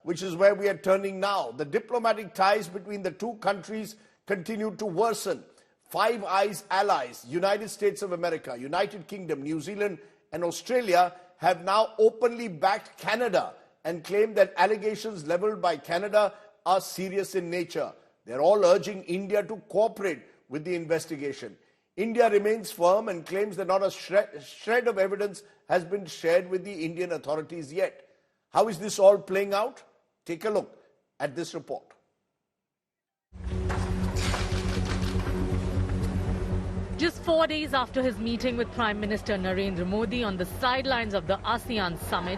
which is where we are turning now. The diplomatic ties between the two countries continue to worsen. Five Eyes allies, United States of America, United Kingdom, New Zealand, and Australia have now openly backed Canada and claimed that allegations leveled by Canada are serious in nature. They're all urging India to cooperate with the investigation. India remains firm and claims that not a shred of evidence has been shared with the Indian authorities yet. How is this all playing out? Take a look at this report. Just 4 days after his meeting with Prime Minister Narendra Modi on the sidelines of the ASEAN summit,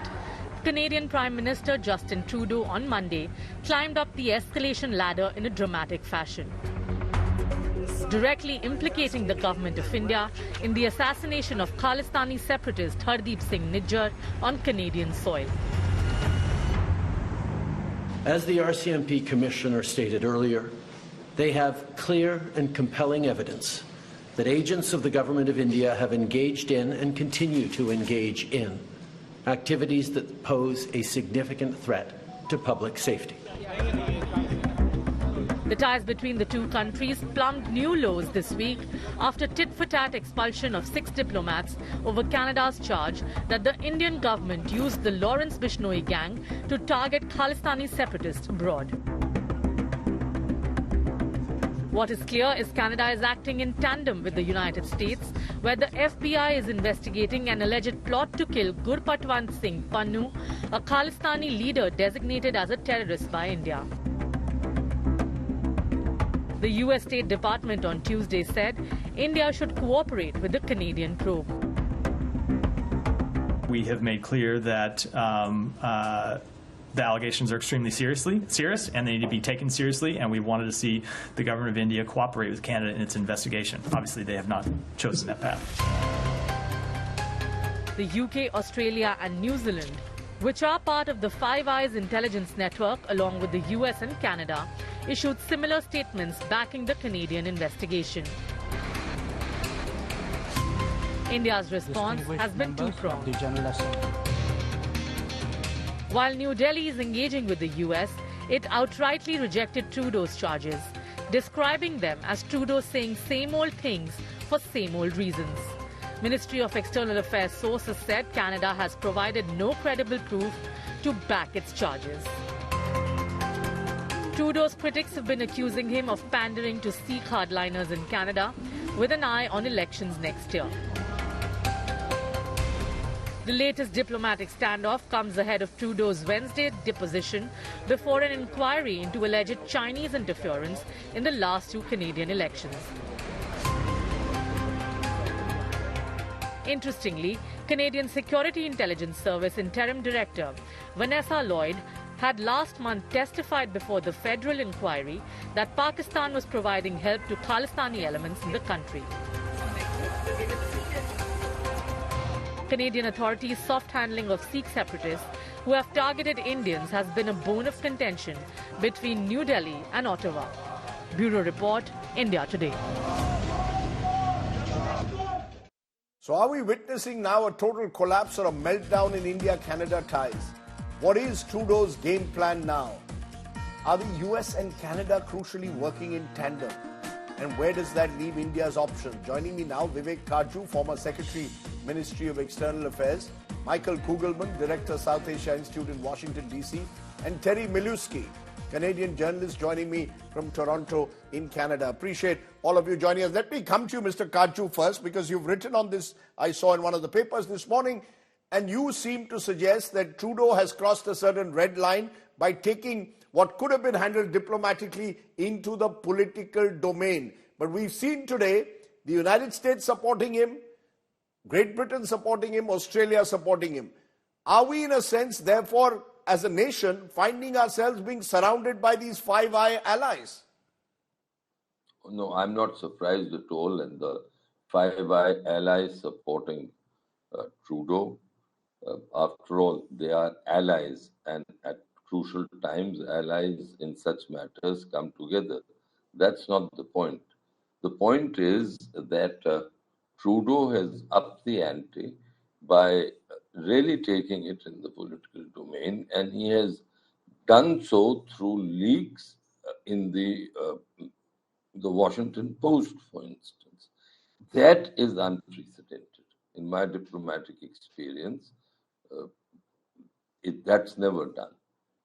Canadian Prime Minister Justin Trudeau on Monday climbed up the escalation ladder in a dramatic fashion, directly implicating the government of India in the assassination of Khalistani separatist Rajdeep Singh Nijjar on Canadian soil. As the RCMP Commissioner stated earlier, they have clear and compelling evidence that agents of the Government of India have engaged in and continue to engage in activities that pose a significant threat to public safety. The ties between the two countries plumbed new lows this week after tit-for-tat expulsion of 6 diplomats over Canada's charge that the Indian government used the Lawrence Bishnoi gang to target Khalistani separatists abroad. What is clear is Canada is acting in tandem with the United States, where the FBI is investigating an alleged plot to kill Gurpatwant Singh Pannu, a Khalistani leader designated as a terrorist by India. The US State Department on Tuesday said India should cooperate with the Canadian probe. We have made clear that the allegations are extremely serious and they need to be taken seriously, and we wanted to see the government of India cooperate with Canada in its investigation. Obviously, they have not chosen that path. The UK, Australia and New Zealand, which are part of the Five Eyes intelligence network along with the US and Canada, issued similar statements backing the Canadian investigation. India's response has been two-pronged. While New Delhi is engaging with the US, it outrightly rejected Trudeau's charges, describing them as Trudeau saying same old things for same old reasons. Ministry of External Affairs sources said Canada has provided no credible proof to back its charges. Trudeau's critics have been accusing him of pandering to Sikh hardliners in Canada with an eye on elections next year. The latest diplomatic standoff comes ahead of Trudeau's Wednesday deposition before an inquiry into alleged Chinese interference in the last 2 Canadian elections. Interestingly, Canadian Security Intelligence Service Interim Director Vanessa Lloyd had last month testified before the federal inquiry that Pakistan was providing help to Khalistani elements in the country. Canadian authorities' soft handling of Sikh separatists who have targeted Indians has been a bone of contention between New Delhi and Ottawa. Bureau Report, India Today. So are we witnessing now a total collapse or a meltdown in India-Canada ties? What is Trudeau's game plan now? Are the US and Canada crucially working in tandem? And where does that leave India's options? Joining me now, Vivek Kaju, former Secretary, Ministry of External Affairs, Michael Kugelman, Director, South Asia Institute in Washington, D.C., and Terry Milewski, Canadian journalist, joining me from Toronto in Canada. Appreciate all of you joining us. Let me come to you, Mr. Kaju, first, because you've written on this, I saw in one of the papers this morning, and you seem to suggest that Trudeau has crossed a certain red line by taking what could have been handled diplomatically into the political domain. But we've seen today the United States supporting him, Great Britain supporting him, Australia supporting him. Are we, in a sense, therefore, as a nation, finding ourselves being surrounded by these Five Eye allies? No, I'm not surprised at all. And the Five Eye allies supporting Trudeau, after all, they are allies. And at crucial times, allies in such matters come together. That's not the point. The point is that Trudeau has upped the ante by really taking it in the political domain, and he has done so through leaks in the Washington Post, for instance. That is unprecedented. In my diplomatic experience, that's never done.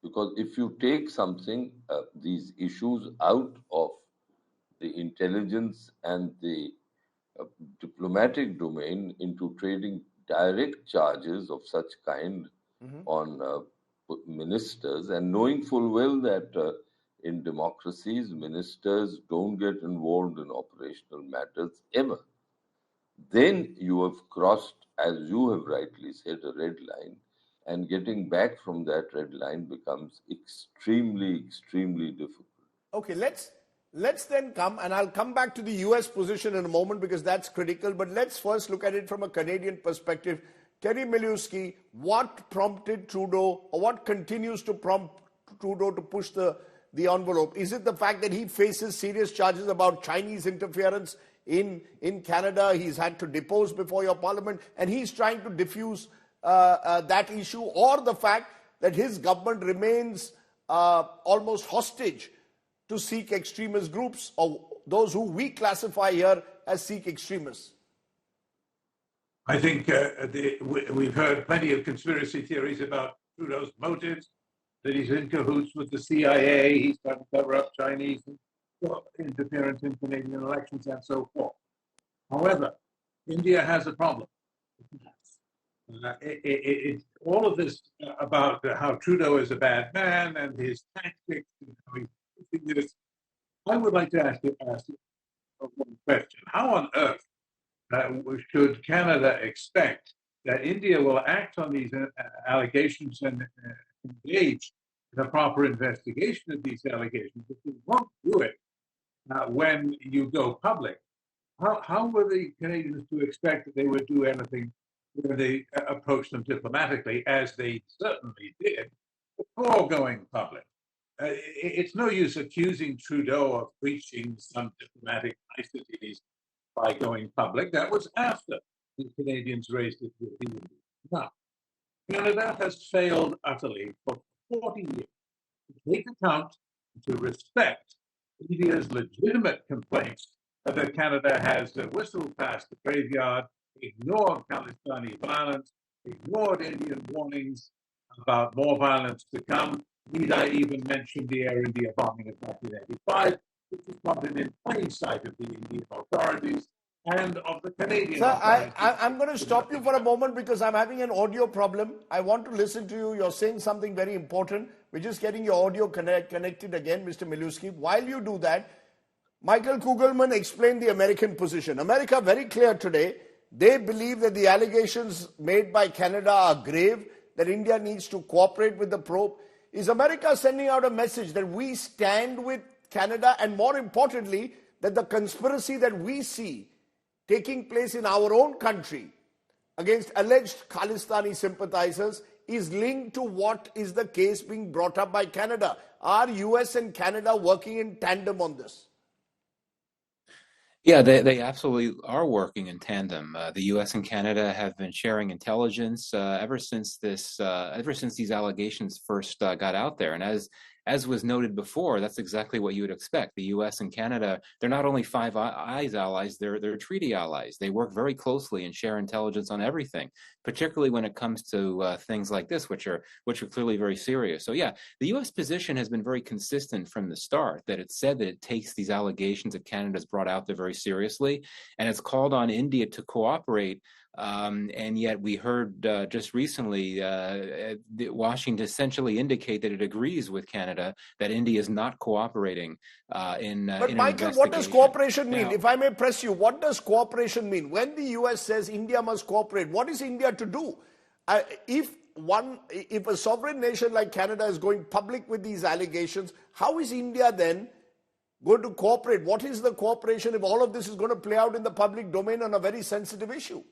Because if you take something, these issues out of the intelligence and the diplomatic domain into trading direct charges of such kind on ministers, and knowing full well that in democracies, ministers don't get involved in operational matters ever, then you have crossed, as you have rightly said, a red line, and getting back from that red line becomes extremely, extremely difficult. Okay, let's then come, and I'll come back to the US position in a moment because that's critical, but let's first look at it from a Canadian perspective. Terry Milewski, what prompted Trudeau, or what continues to prompt Trudeau to push the envelope? Is it the fact that he faces serious charges about Chinese interference in Canada? He's had to depose before your parliament, and he's trying to diffuse that issue, or the fact that his government remains almost hostage to Sikh extremist groups, or those who we classify here as Sikh extremists? I think we've heard plenty of conspiracy theories about Trudeau's motives, that he's in cahoots with the CIA, he's trying to cover up Chinese interference in Canadian elections, and so forth. However, India has a problem. All of this about how Trudeau is a bad man and his tactics, I would like to ask you one question. How on earth should Canada expect that India will act on these allegations and engage in a proper investigation of these allegations if they won't do it when you go public? How were the Canadians to expect that they would do anything when they approached them diplomatically, as they certainly did before going public? It's no use accusing Trudeau of breaching some diplomatic niceties by going public. That was after the Canadians raised it with the Indians. Now, Canada has failed utterly for 40 years to take account, to respect India's legitimate complaints that Canada has whistled past the graveyard, ignored Khalistani violence, ignored Indian warnings about more violence to come. Need I even mention the Air India bombing of 1985, which was bombed in plain sight of the Indian authorities and of the Canadian authorities. I'm going to stop you for a moment because I'm having an audio problem. I want to listen to you. You're saying something very important. We're just getting your audio connected again, Mr. Milewski. While you do that, Michael Kugelman explained the American position. America, very clear today, they believe that the allegations made by Canada are grave, that India needs to cooperate with the probe. Is America sending out a message that we stand with Canada, and more importantly, that the conspiracy that we see taking place in our own country against alleged Khalistani sympathizers is linked to what is the case being brought up by Canada? Are US and Canada working in tandem on this? Yeah, they absolutely are working in tandem. The U.S. and Canada have been sharing intelligence ever since these allegations first got out there. And as was noted before, that's exactly what you would expect. The U.S. and Canada, they're not only Five Eyes allies, they're treaty allies. They work very closely and share intelligence on everything, particularly when it comes to things like this, which are clearly very serious. So yeah, the U.S. position has been very consistent from the start, that it said that it takes these allegations that Canada's brought out there very seriously, and it's called on India to cooperate. And yet we heard just recently Washington essentially indicate that it agrees with Canada that India is not cooperating in But in Michael, what does cooperation mean? If I may press you, what does cooperation mean? When the US says India must cooperate, what is India to do? If a sovereign nation like Canada is going public with these allegations, how is India then going to cooperate? What is the cooperation if all of this is going to play out in the public domain on a very sensitive issue?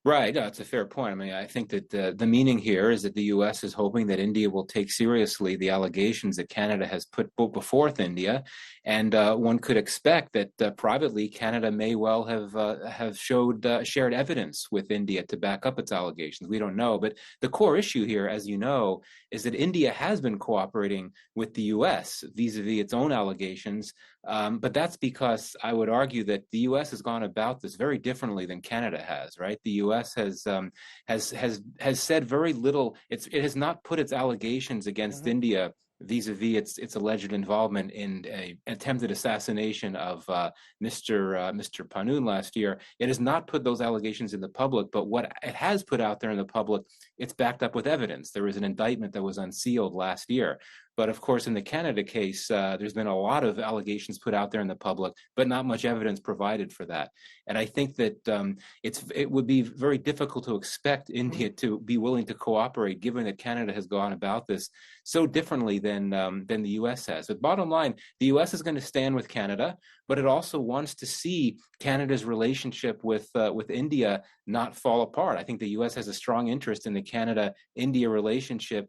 Right, no, it's a fair point. I mean, I think that the meaning here is that the U.S. is hoping that India will take seriously the allegations that Canada has put before India, and one could expect that privately Canada may well have shared evidence with India to back up its allegations. We don't know, but the core issue here, as you know, is that India has been cooperating with the U.S. vis-a-vis its own allegations, but that's because I would argue that the U.S. has gone about this very differently than Canada has. Right, the U.S. has said very little. It has not put its allegations against India vis-a-vis its alleged involvement in an attempted assassination of Mr. Panoon last year. It has not put those allegations in the public, but what it has put out there in the public, it's backed up with evidence. There was an indictment that was unsealed last year. But of course, in the Canada case, there's been a lot of allegations put out there in the public, but not much evidence provided for that. And I think that it would be very difficult to expect India to be willing to cooperate, given that Canada has gone about this so differently than the U.S. has. But bottom line, the U.S. is going to stand with Canada, but it also wants to see Canada's relationship with India not fall apart. I think the U.S. has a strong interest in the Canada-India relationship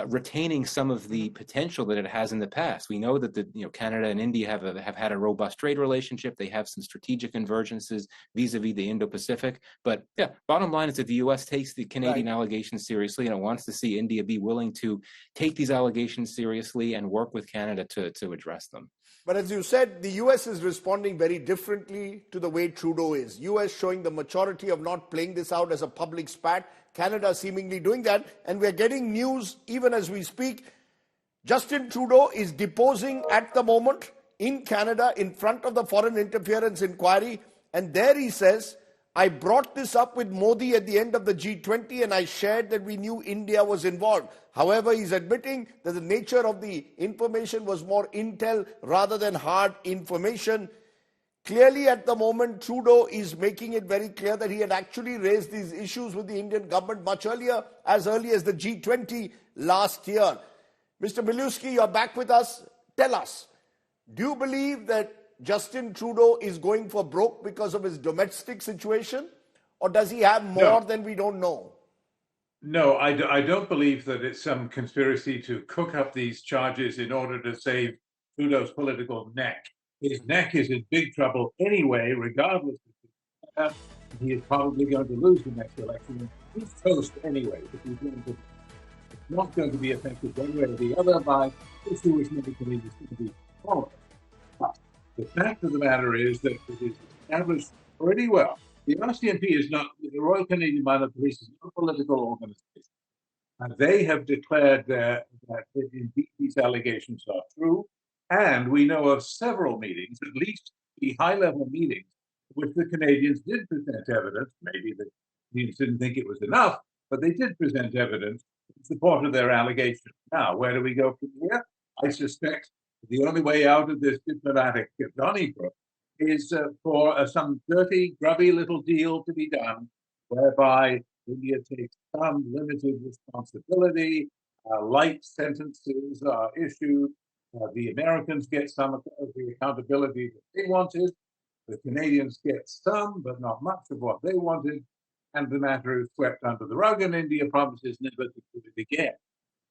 retaining some of the potential that it has in the past. We know that Canada and India have had a robust trade relationship. They have some strategic convergences vis-a-vis the Indo-Pacific. But yeah, bottom line is that the U.S. takes the Canadian allegations seriously, and it wants to see India be willing to take these allegations seriously and work with Canada to address them. But as you said, the US is responding very differently to the way Trudeau is. US showing the maturity of not playing this out as a public spat. Canada seemingly doing that. And we're getting news even as we speak. Justin Trudeau is deposing at the moment in Canada in front of the Foreign Interference Inquiry. And there he says, I brought this up with Modi at the end of the G20 and I shared that we knew India was involved. However, he's admitting that the nature of the information was more intel rather than hard information. Clearly, at the moment, Trudeau is making it very clear that he had actually raised these issues with the Indian government much earlier, as early as the G20 last year. Mr. Milewski, you're back with us. Tell us, do you believe that Justin Trudeau is going for broke because of his domestic situation? Or does he have more than we don't know? No, I don't believe that it's some conspiracy to cook up these charges in order to save Trudeau's political neck. His neck is in big trouble anyway, regardless of he is probably going to lose the next election. He's toast anyway. It's not going to be affected one way or the other by issue which many Canadians going to be following. The fact of the matter is that it is established pretty well. The RCMP is not, the Royal Canadian Mounted Police is not a political organization. And they have declared that indeed these allegations are true. And we know of several meetings, at least the high-level meetings, which the Canadians did present evidence. Maybe the Canadians didn't think it was enough, but they did present evidence in support of their allegations. Now, where do we go from here? I suspect the only way out of this diplomatic Donnybrook is for some dirty, grubby little deal to be done, whereby India takes some limited responsibility, light sentences are issued, the Americans get some of the accountability that they wanted, the Canadians get some, but not much of what they wanted, and the matter is swept under the rug, and India promises never to do it again.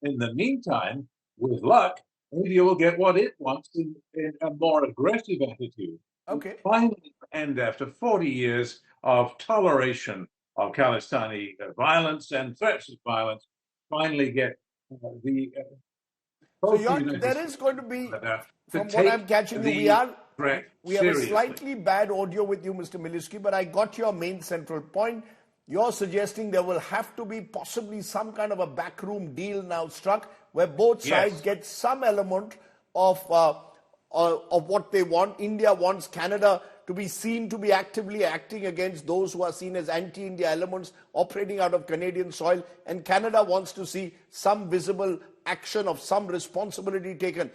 In the meantime, with luck, India will get what it wants in a more aggressive attitude. Okay. Finally, and after 40 years of toleration of Khalistani violence and threats of violence, finally get the. So there is going to be, from what I'm catching you, we have a slightly bad audio with you, Mr. Milewski, but I got your main central point. You're suggesting there will have to be possibly some kind of a backroom deal now struck where both sides get some element of what they want. India wants Canada to be seen to be actively acting against those who are seen as anti-India elements operating out of Canadian soil. And Canada wants to see some visible action of some responsibility taken.